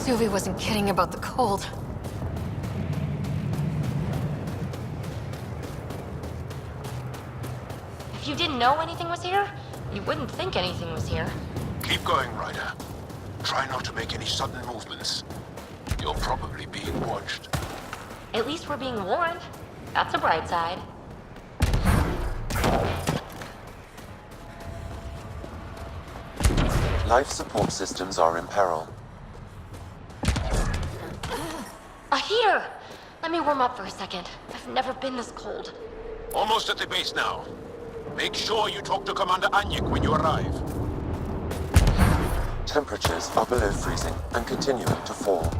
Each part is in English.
Sylvie wasn't kidding about the cold. If you didn't know anything was here, you wouldn't think anything was here. Keep going, Ryder. Try not to make any sudden movements. You're probably being watched. At least we're being warned. That's a bright side. Life support systems are in peril. A heater! Let me warm up for a second. I've never been this cold. Almost at the base now. Make sure you talk to Commander Anyik when you arrive. Temperatures are below freezing and continuing to fall.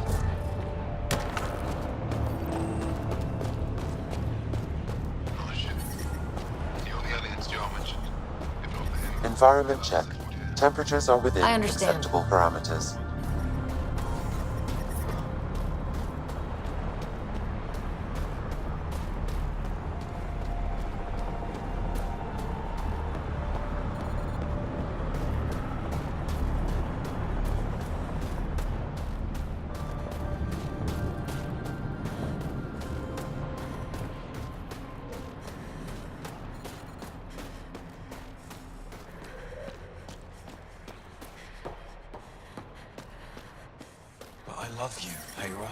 Oh shit. The only aliens Joe mentioned. If not the aliens. Environment check. Temperatures are within I understand. acceptable parameters. But I love you, Hera.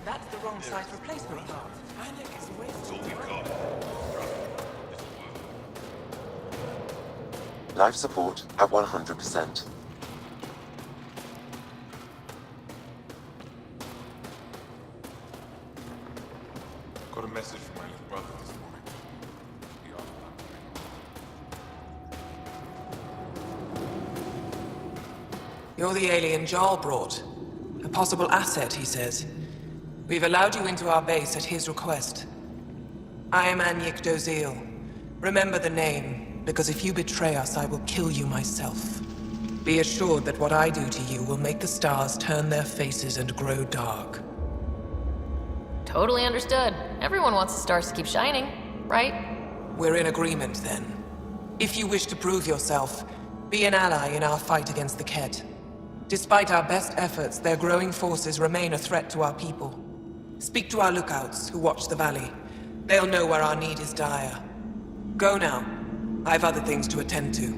That's the wrong size replacement part. Panic is away. That's all we've got. Life support at 100%. Got a message from my little brother this morning. He asked about me. You're the alien Jarl brought. A possible asset, he says. We've allowed you into our base at his request. I am Anyik Dozil. Remember the name, because if you betray us, I will kill you myself. Be assured that what I do to you will make the stars turn their faces and grow dark. Totally understood. Everyone wants the stars to keep shining, right? We're in agreement, then. If you wish to prove yourself, be an ally in our fight against the Kett. Despite our best efforts, their growing forces remain a threat to our people. Speak to our lookouts, who watch the valley. They'll know where our need is dire. Go now. I've other things to attend to.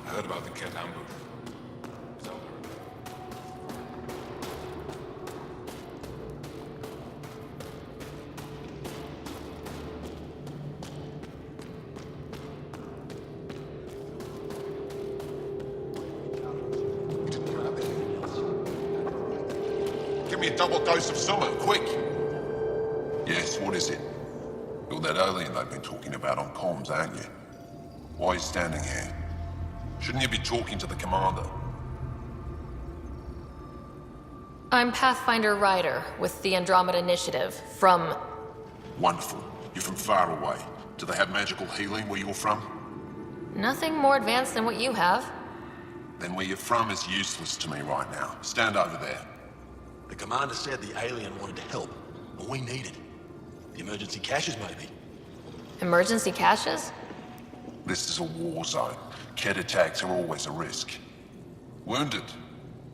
I heard about the Kett ambush. So, give me a double dose of summer, quick! Yes, what is it? You're that alien they've been talking about on comms, aren't you? Why are you standing here? Shouldn't you be talking to the commander? I'm Pathfinder Ryder with the Andromeda Initiative from... Wonderful. You're from far away. Do they have magical healing where you're from? Nothing more advanced than what you have. Then where you're from is useless to me right now. Stand over there. The commander said the alien wanted to help, but we need it. The emergency caches, maybe. Emergency caches? This is a war zone. Kett attacks are always a risk. Wounded?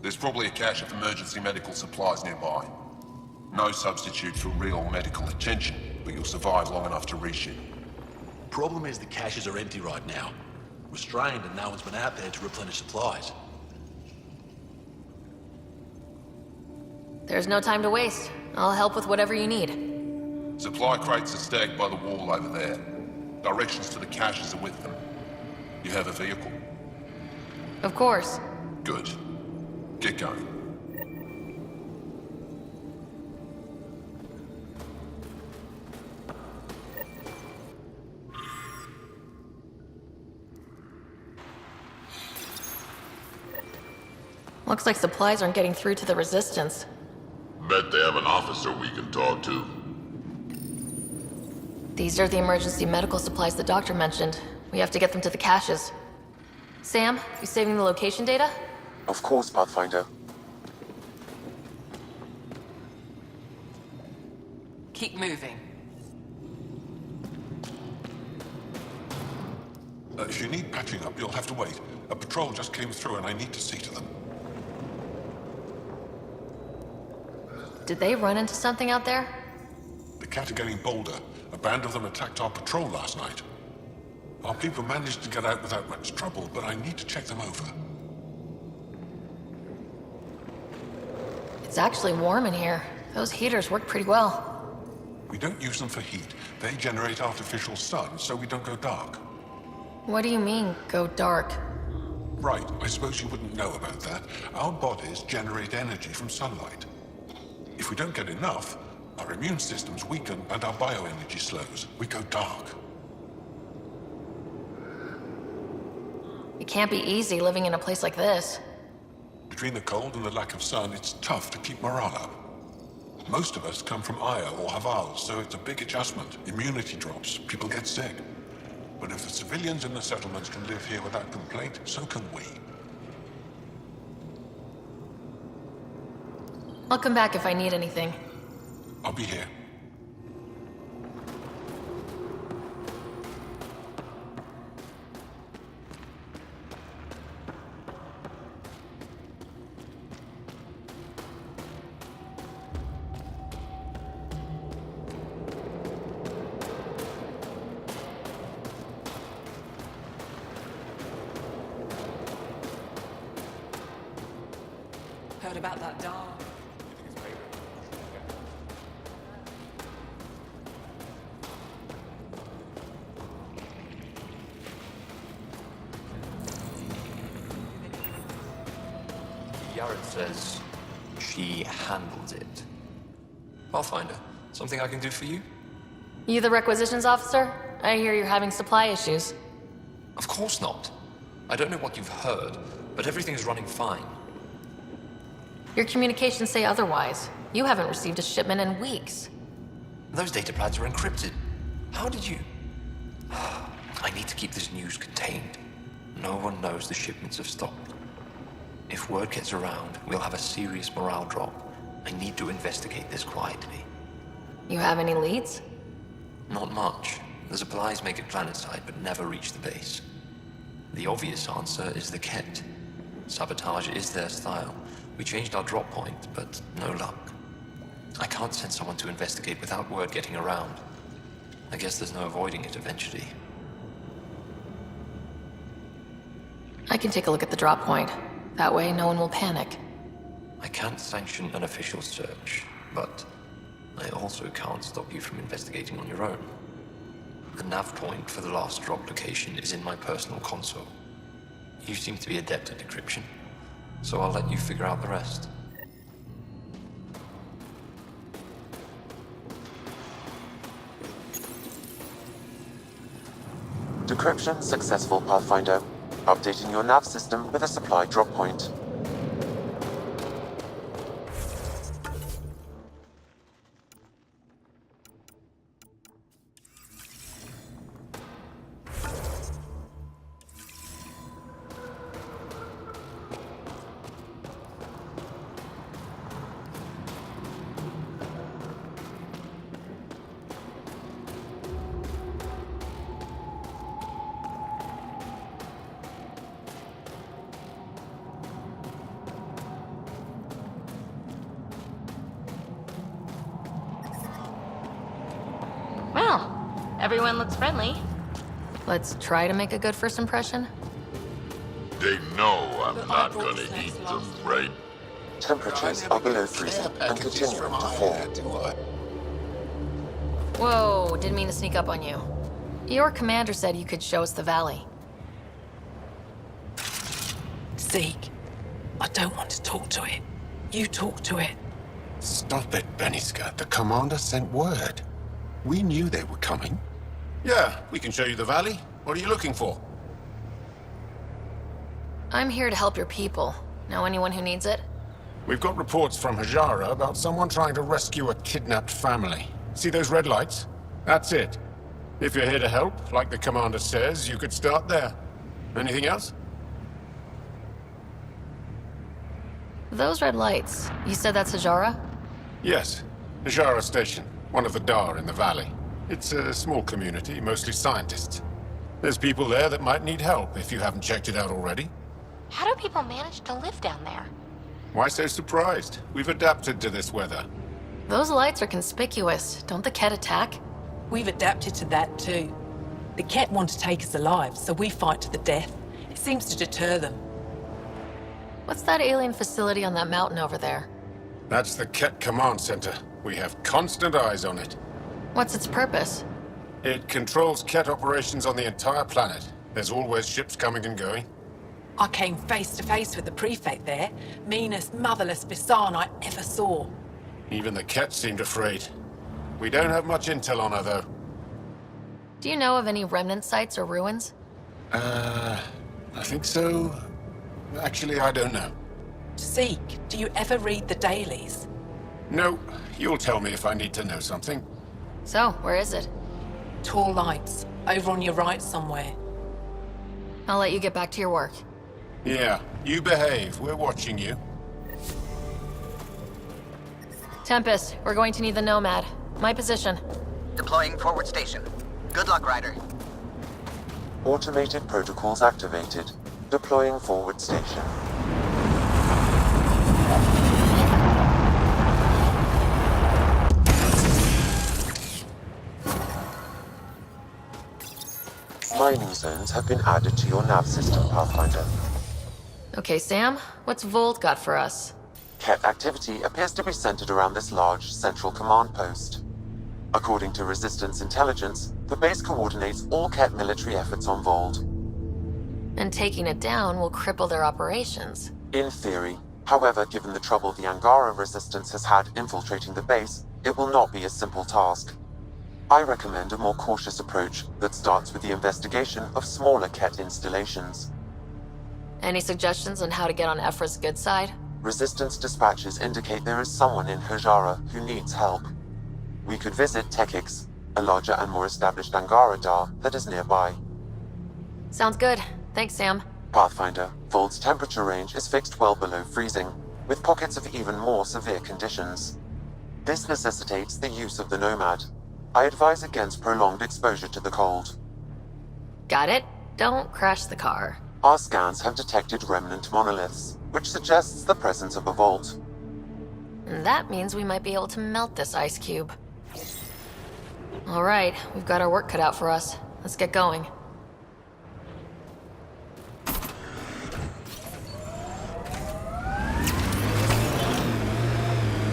There's probably a cache of emergency medical supplies nearby. No substitute for real medical attention, but you'll survive long enough to reship. Problem is the caches are empty right now. Restrained and no one's been out there to replenish supplies. There's no time to waste. I'll help with whatever you need. Supply crates are stacked by the wall over there. Directions to the caches are with them. You have a vehicle? Of course. Good. Get going. Looks like supplies aren't getting through to the Resistance. Bet they have an officer we can talk to. These are the emergency medical supplies the doctor mentioned. We have to get them to the caches. Sam, you saving the location data? Of course, Pathfinder. Keep moving. If you need patching up, you'll have to wait. A patrol just came through and I need to see to them. Did they run into something out there? The cat are getting bolder. A band of them attacked our patrol last night. Our people managed to get out without much trouble, but I need to check them over. It's actually warm in here. Those heaters work pretty well. We don't use them for heat. They generate artificial sun, so we don't go dark. What do you mean, go dark? Right, I suppose you wouldn't know about that. Our bodies generate energy from sunlight. If we don't get enough, our immune systems weaken and our bioenergy slows. We go dark. It can't be easy living in a place like this. Between the cold and the lack of sun, it's tough to keep morale up. Most of us come from Aya or Haval, so it's a big adjustment. Immunity drops, people get sick. But if the civilians in the settlements can live here without complaint, so can we. I'll come back if I need anything. I'll be here. Heard about that dog. Yared says she handles it. Pathfinder, something I can do for you? You the requisitions officer? I hear you're having supply issues. Of course not. I don't know what you've heard, but everything is running fine. Your communications say otherwise. You haven't received a shipment in weeks. Those data pads are encrypted. How did you... I need to keep this news contained. No one knows the shipments have stopped. If word gets around, we'll have a serious morale drop. I need to investigate this quietly. You have any leads? Not much. The supplies make it planetside, but never reach the base. The obvious answer is the Ket. Sabotage is their style. We changed our drop point, but no luck. I can't send someone to investigate without word getting around. I guess there's no avoiding it eventually. I can take a look at the drop point. That way, no one will panic. I can't sanction an official search, but I also can't stop you from investigating on your own. The nav point for the last drop location is in my personal console. You seem to be adept at decryption, so I'll let you figure out the rest. Decryption successful, Pathfinder. Updating your nav system with a supply drop point. Well, everyone looks friendly. Let's try to make a good first impression. They know I'm not gonna eat them, right? Temperatures are below freezing and continuing to fall. Whoa, didn't mean to sneak up on you. Your commander said you could show us the valley. Zeke, I don't want to talk to it. You talk to it. Stop it, Beniska. The commander sent word. We knew they were coming. Yeah, we can show you the valley. What are you looking for? I'm here to help your people. Know anyone who needs it? We've got reports from Hajara about someone trying to rescue a kidnapped family. See those red lights? That's it. If you're here to help, like the commander says, you could start there. Anything else? Those red lights, you said that's Hajara? Yes. Najara Station, one of the Dar in the valley. It's a small community, mostly scientists. There's people there that might need help if you haven't checked it out already. How do people manage to live down there? Why so surprised? We've adapted to this weather. Those lights are conspicuous. Don't the Ket attack? We've adapted to that too. The Ket want to take us alive, so we fight to the death. It seems to deter them. What's that alien facility on that mountain over there? That's the Ket Command Center. We have constant eyes on it. What's its purpose? It controls Ket operations on the entire planet. There's always ships coming and going. I came face to face with the prefect there. Meanest, motherless Bisan I ever saw. Even the Ket seemed afraid. We don't have much intel on her, though. Do you know of any remnant sites or ruins? I think so. Actually, I don't know. Seek, do you ever read the dailies? No, you'll tell me if I need to know something. So, where is it? Tall lights, over on your right somewhere. I'll let you get back to your work. Yeah, you behave. We're watching you. Tempest, we're going to need the Nomad. My position. Deploying forward station. Good luck, Ryder. Automated protocols activated. Deploying forward station. Mining zones have been added to your nav system, Pathfinder. Okay, Sam, what's Volt got for us? Ket activity appears to be centered around this large central command post. According to Resistance intelligence, the base coordinates all Ket military efforts on Vold. And taking it down will cripple their operations. In theory. However, given the trouble the Angara Resistance has had infiltrating the base, it will not be a simple task. I recommend a more cautious approach that starts with the investigation of smaller Ket installations. Any suggestions on how to get on Ephra's good side? Resistance dispatches indicate there is someone in Hajara who needs help. We could visit Tekix, a larger and more established Angara Dar that is nearby. Sounds good. Thanks, Sam. Pathfinder, Vold's temperature range is fixed well below freezing, with pockets of even more severe conditions. This necessitates the use of the Nomad. I advise against prolonged exposure to the cold. Got it. Don't crash the car. Our scans have detected remnant monoliths, which suggests the presence of a vault. And that means we might be able to melt this ice cube. All right, we've got our work cut out for us. Let's get going.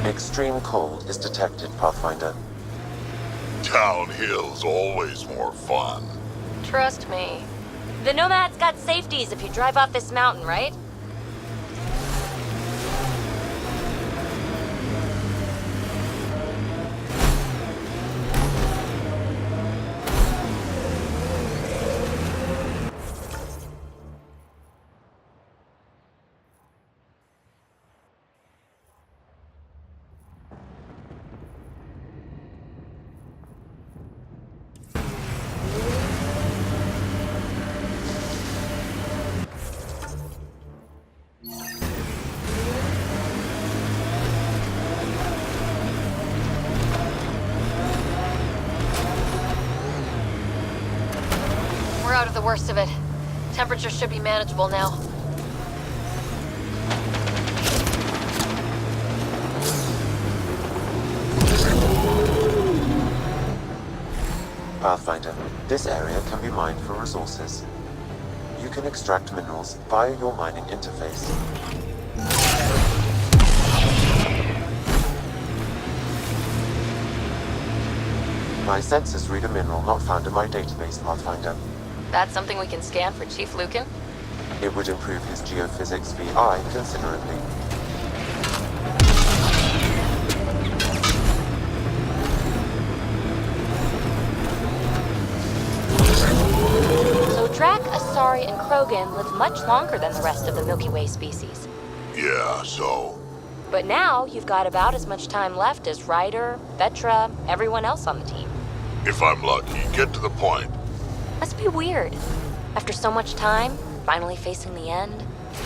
Extreme cold is detected, Pathfinder. Downhill's always more fun. Trust me. The Nomad's got safeties if you drive off this mountain, right? We're out of the worst of it. Temperature should be manageable now. Pathfinder, this area can be mined for resources. You can extract minerals via your mining interface. My sensors read a mineral not found in my database, Pathfinder. That's something we can scan for Chief Lucan? It would improve his geophysics VI considerably. So Drac, Asari, and Krogan live much longer than the rest of the Milky Way species. Yeah, so? But now you've got about as much time left as Ryder, Vetra, everyone else on the team. If I'm lucky, get to the point. Must be weird. After so much time, finally facing the end.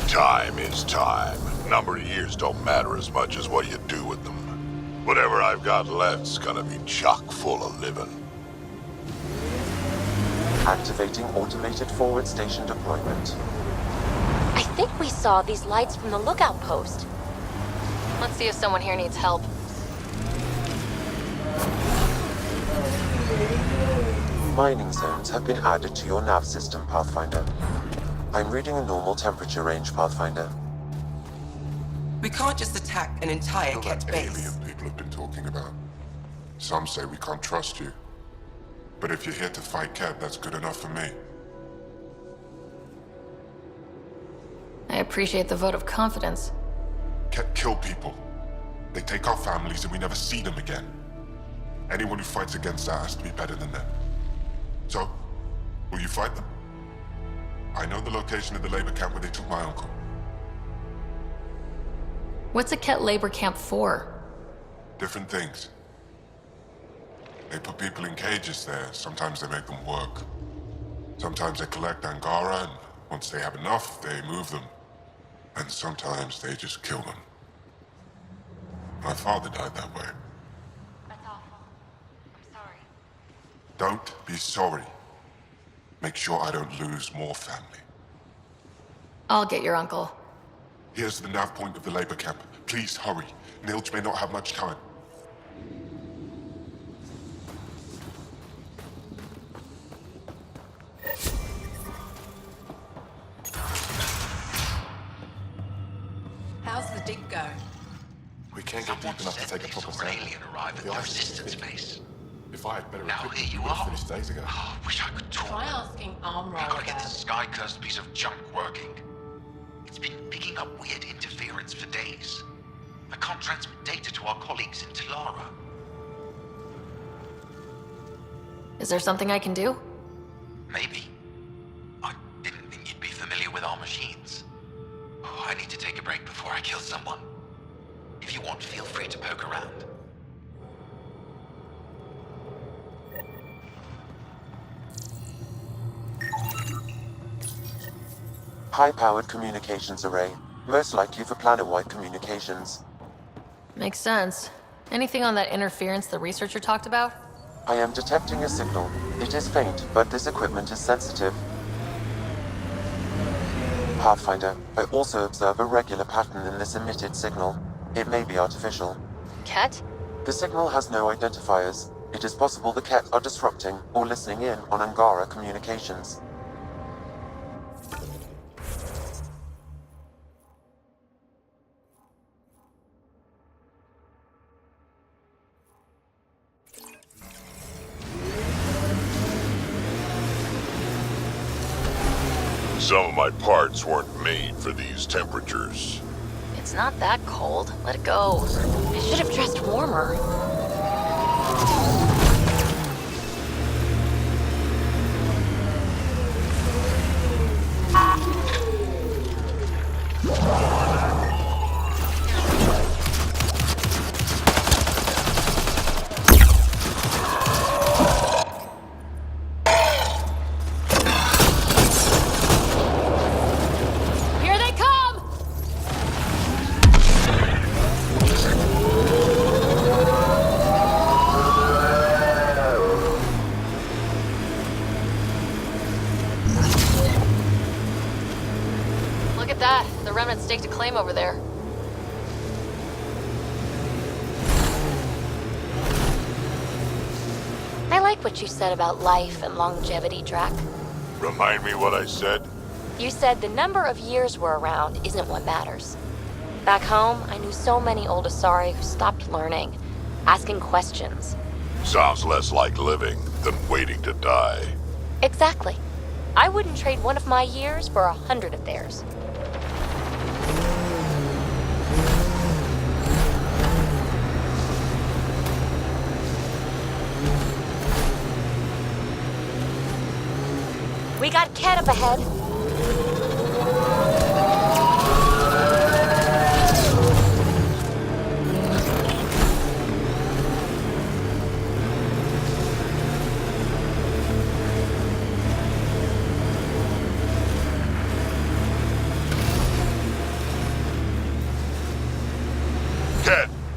Time is time. Number of years don't matter as much as what you do with them. Whatever I've got left's gonna be chock full of living. Activating automated forward station deployment. I think we saw these lights from the lookout post. Let's see if someone here needs help. Mining zones have been added to your nav system, Pathfinder. I'm reading a normal temperature range, Pathfinder. We can't just attack an entire All Ket that base. alien people have been talking about. Some say we can't trust you. But if you're here to fight Ket, that's good enough for me. I appreciate the vote of confidence. Ket kill people. They take our families and we never see them again. Anyone who fights against that has to be better than them. So, will you fight them? I know the location of the labor camp where they took my uncle. What's a Ket labor camp for? Different things. They put people in cages there. Sometimes they make them work. Sometimes they collect Angara, and once they have enough, they move them. And sometimes they just kill them. My father died that way. That's awful. I'm sorry. Don't be sorry. Make sure I don't lose more family. I'll get your uncle. Here's the nav point of the labor camp. Please hurry. Nilge may not have much time. How's the dig going? We can't get deep enough to take a proper sample. Alien arrive at the resistance base. If I had better Now equipment, here you we would have are. finished days ago. Oh, wish I could talk. Try asking Armroll I gotta get about this sky-cursed piece of junk working. It's been picking up weird interference for days. I can't transmit data to our colleagues in Tilara. Is there something I can do? Maybe. I didn't think you'd be familiar with our machines. Oh, I need to take a break before I kill someone. If you want, feel free to poke around. High-powered communications array. Most likely for planet-wide communications. Makes sense. Anything on that interference the researcher talked about? I am detecting a signal. It is faint, but this equipment is sensitive. Pathfinder, I also observe a regular pattern in this emitted signal. It may be artificial. Ket? The signal has no identifiers. It is possible the Ket are disrupting or listening in on Angara communications. Some of my parts weren't made for these temperatures. It's not that cold. Let it go. I should have dressed warmer. Here they come! Look at that. The remnant staked a claim over there. I like what you said about life and longevity, Drac. Remind me what I said? You said the number of years we're around isn't what matters. Back home, I knew so many old Asari who stopped learning, asking questions. Sounds less like living than waiting to die. Exactly. I wouldn't trade one of my years for 100 of theirs. We got Ket up ahead.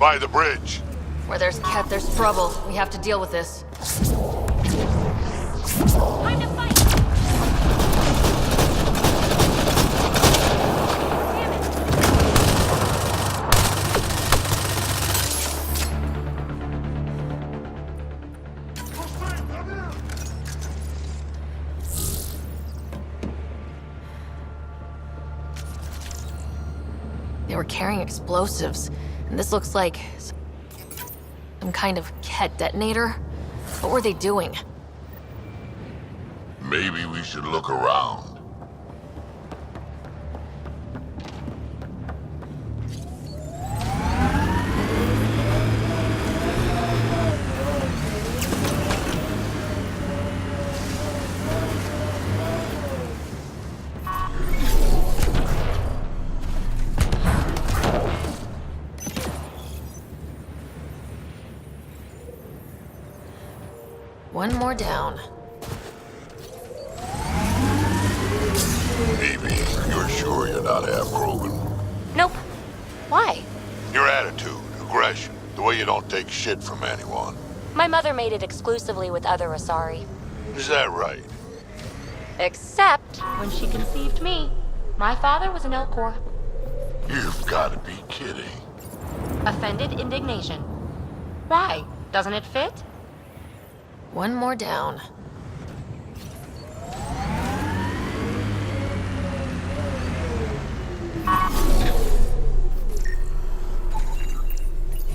By the bridge. Where there's Ket, there's trouble. We have to deal with this. Time to fight! They were carrying explosives, and this looks like some kind of Ket detonator. What were they doing? Maybe we should look around. One more down. Maybe you're sure you're not half Krogan? Nope. Why? Your attitude, aggression, the way you don't take shit from anyone. My mother made it exclusively with other Asari. Is that right? Except when she conceived me. My father was an Elcor. You've got to be kidding. Offended indignation. Why? Doesn't it fit? One more down.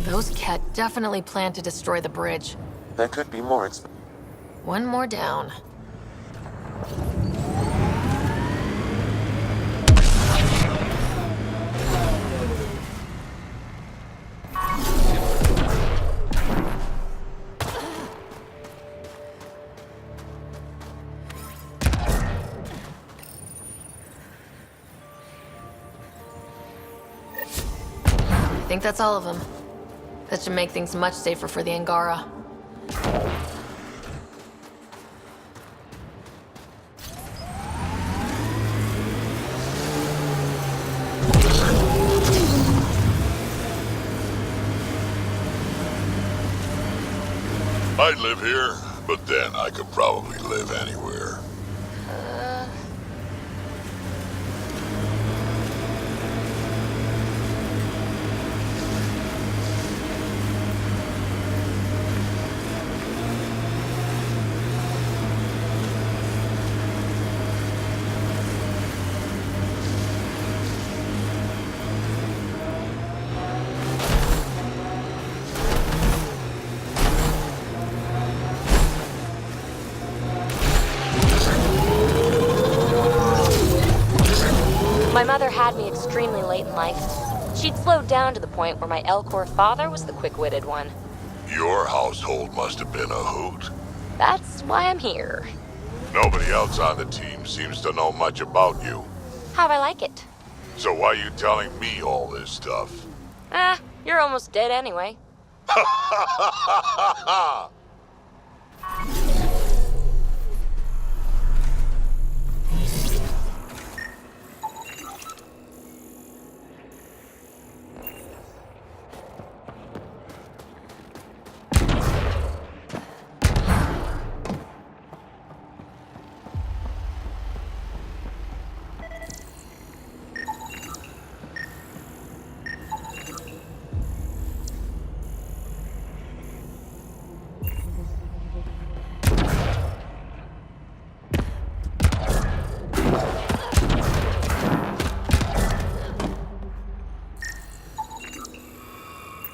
Those Ket definitely plan to destroy the bridge. There could be more One more down. I think that's all of them. That should make things much safer for the Angara. I'd live here, but then I could probably live anywhere. My mother had me extremely late in life. She'd slowed down to the point where my Elcor father was the quick-witted one. Your household must have been a hoot. That's why I'm here. Nobody else on the team seems to know much about you. How'd I like it? So why are you telling me all this stuff? You're almost dead anyway.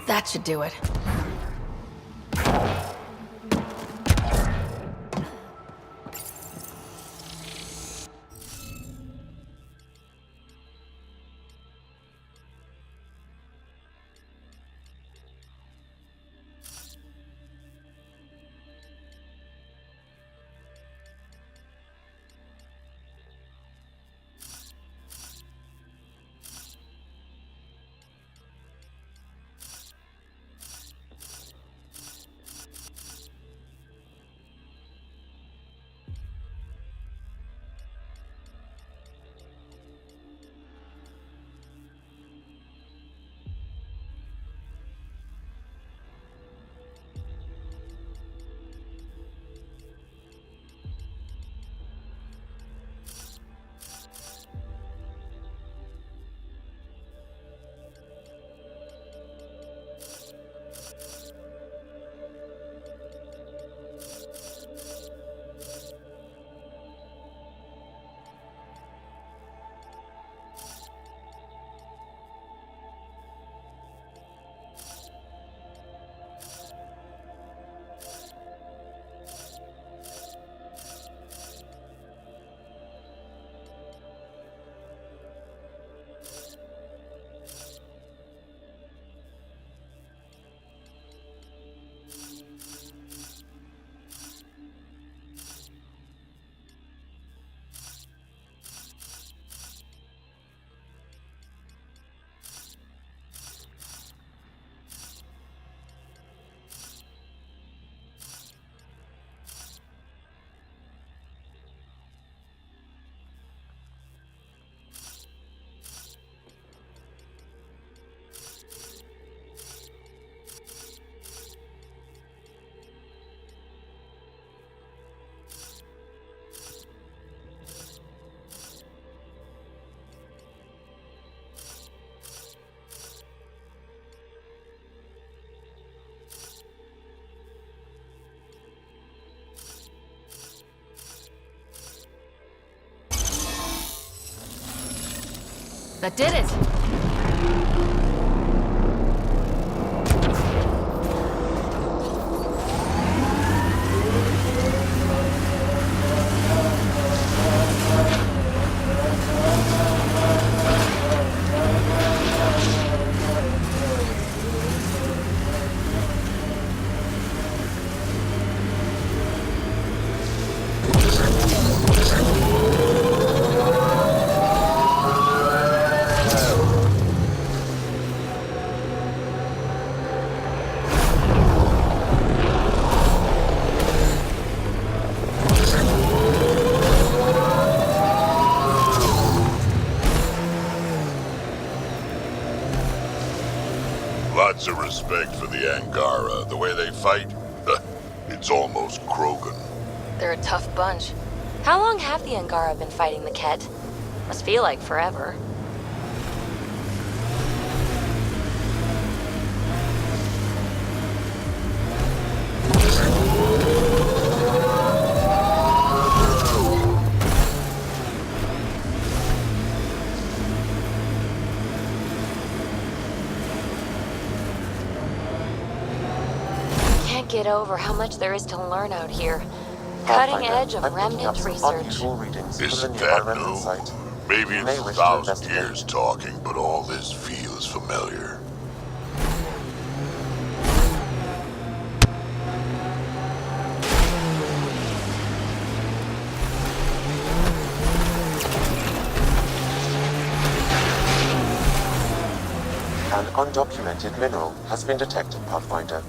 That should do it. That did it! Lots of respect for the Angara. The way they fight, it's almost Krogan. They're a tough bunch. How long have the Angara been fighting the Ket? Must feel like forever. Can't get over how much there is to learn out here. Cutting edge of remnant research. Isn't that new? Maybe it's 1,000 years talking, but all this feels familiar. An undocumented mineral has been detected, Pathfinder.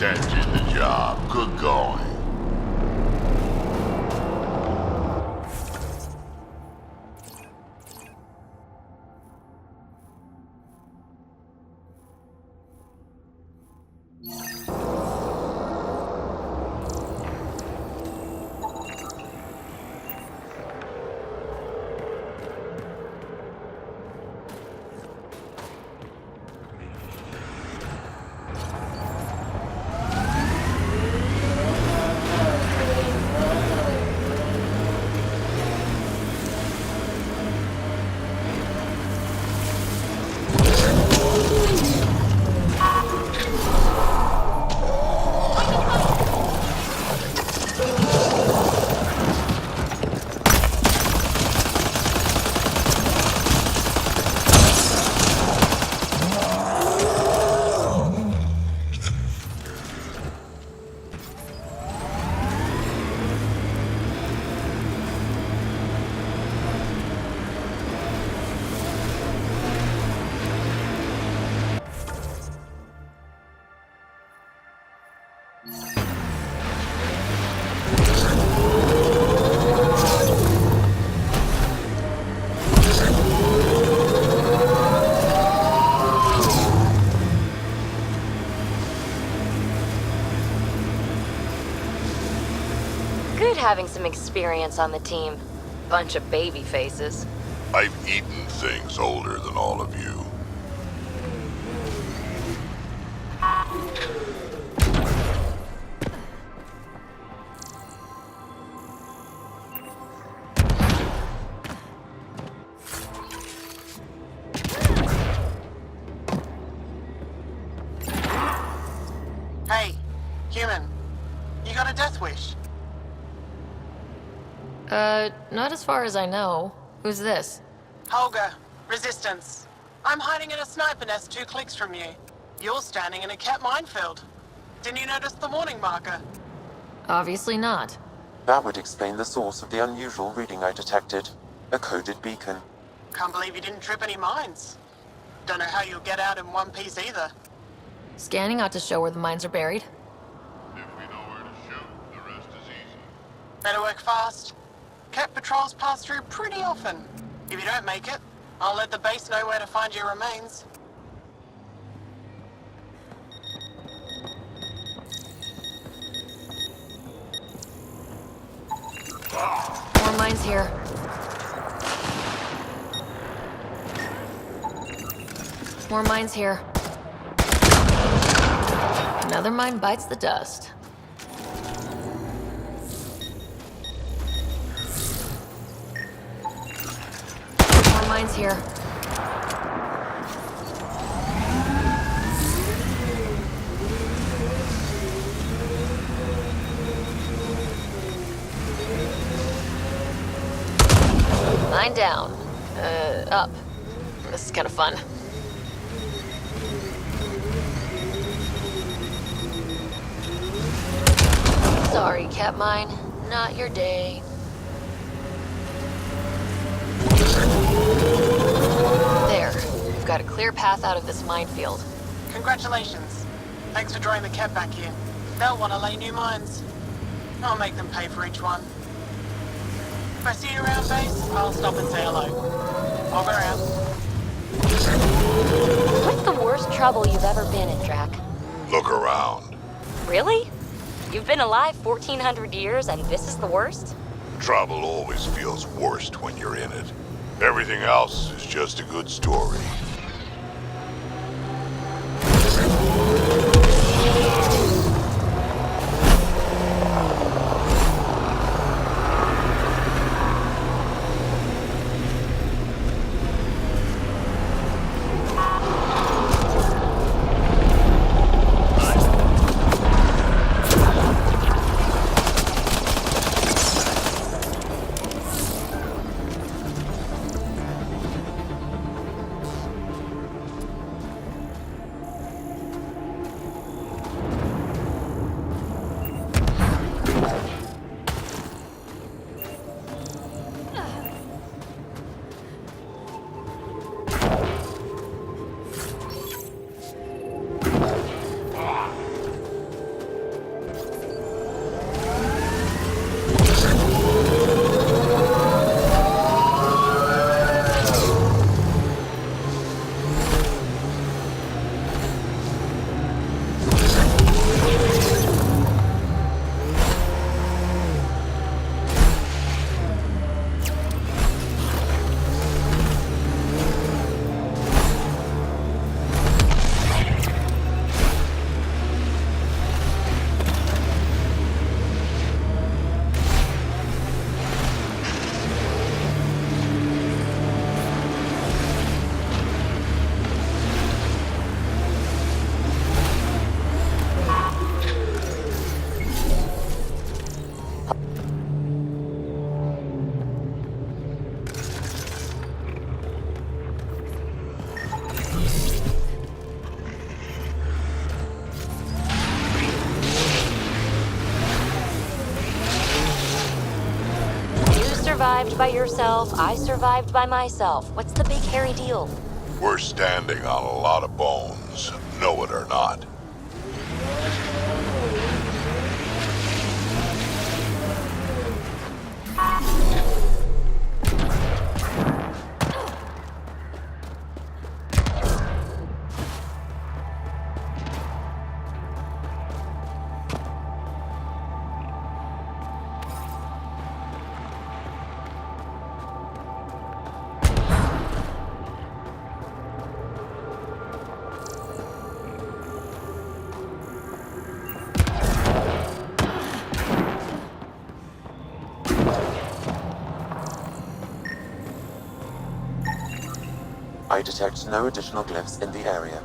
That did the job. Good going. Good having some experience on the team. Bunch of baby faces. I've eaten things older than all of you. Hey, human. You got a death wish? Not as far as I know. Who's this? Holger, Resistance. I'm hiding in a sniper nest 2 clicks from you. You're standing in a cat minefield. Didn't you notice the warning marker? Obviously not. That would explain the source of the unusual reading I detected. A coded beacon. Can't believe you didn't trip any mines. Don't know how you'll get out in one piece either. Scanning ought to show where the mines are buried. If we know where to shoot, the rest is easy. Better work fast. Cat patrols pass through pretty often. If you don't make it, I'll let the base know where to find your remains. More mines here. More mines here. Another mine bites the dust. More mines here. Mine down. Up. This is kind of fun. Sorry, Catmine. Not your day. There. We've got a clear path out of this minefield. Congratulations. Thanks for drawing the cat back here. They'll want to lay new mines. I'll make them pay for each one. If I see you around base, I'll stop and say hello. I'll go around. What's the worst trouble you've ever been in, Drac? Look around. Really? You've been alive 1,400 years and this is the worst? Trouble always feels worst when you're in it. Everything else is just a good story. survived by yourself, I survived by myself. What's the big hairy deal? We're standing on a lot of bones, know it or not. I detect no additional glyphs in the area.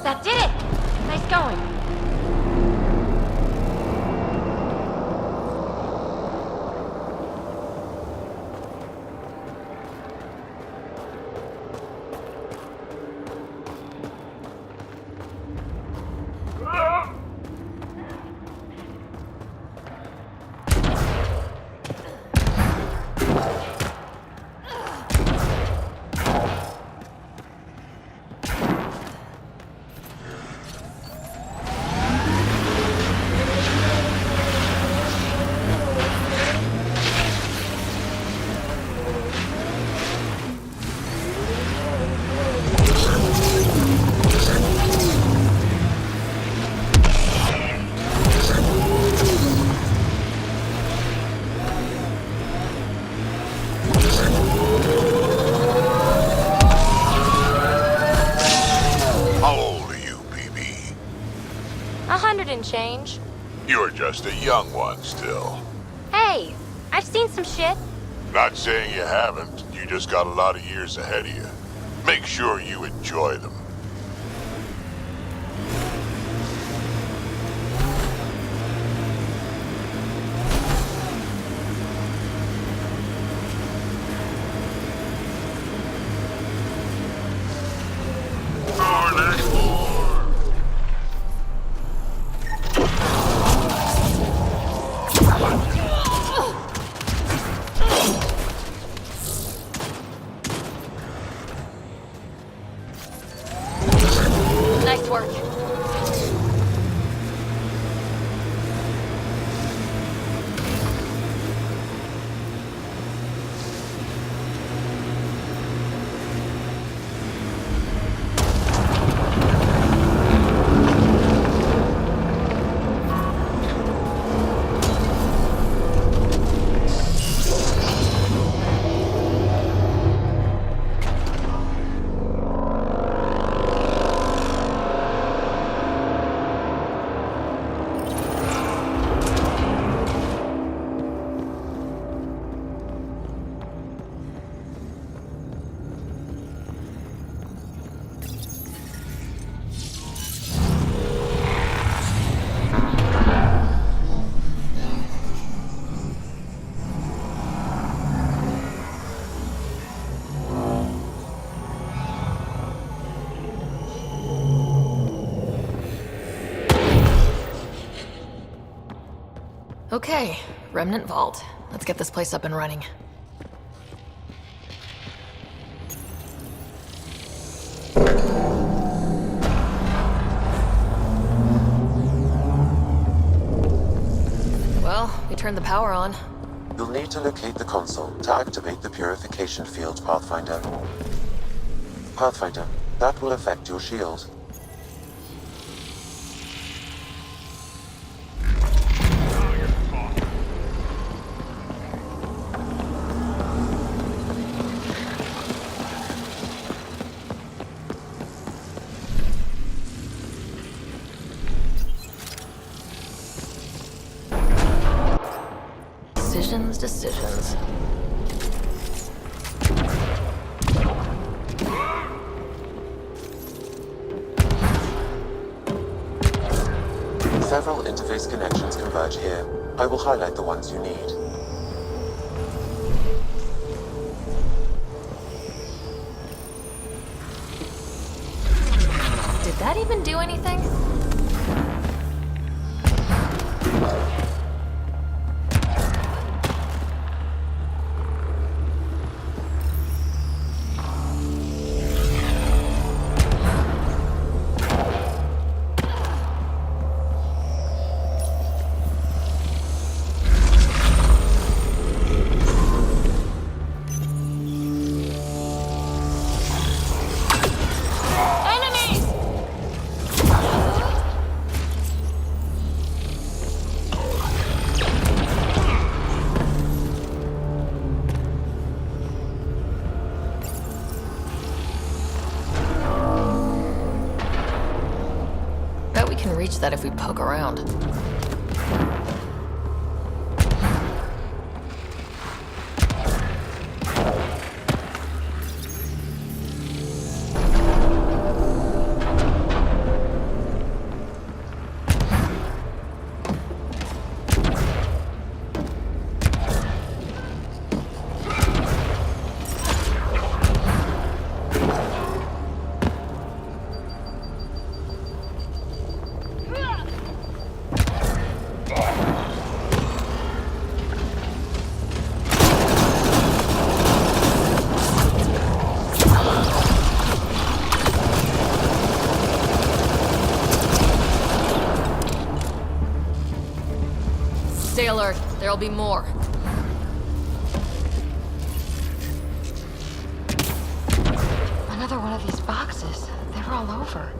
That did it! Nice going. How old are you, PB? 100 and change. You're just a young one still. Hey, I've seen some shit. Not saying you haven't, you just got a lot of years ahead of you. Make sure you enjoy them. Okay, Remnant Vault. Let's get this place up and running. Well, we turned the power on. You'll need to locate the console to activate the purification field, Pathfinder. Pathfinder, that will affect your shield. Decisions. Several interface connections converge here. I will highlight the ones you need. Did that even do anything? Reach that if we poke around. Stay alert. There'll be more. Another one of these boxes. They were all over.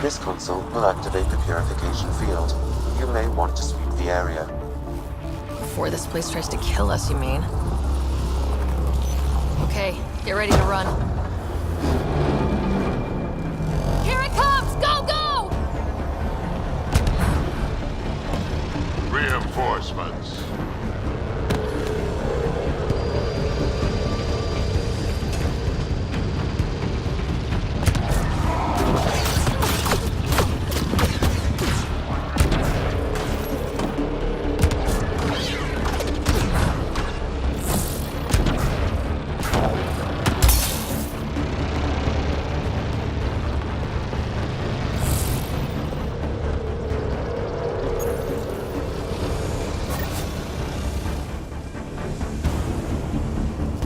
This console will activate the purification field. You may want to sweep the area. Before this place tries to kill us, you mean? Okay, get ready to run. reinforcements.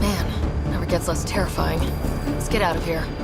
Man, never gets less terrifying. Let's get out of here.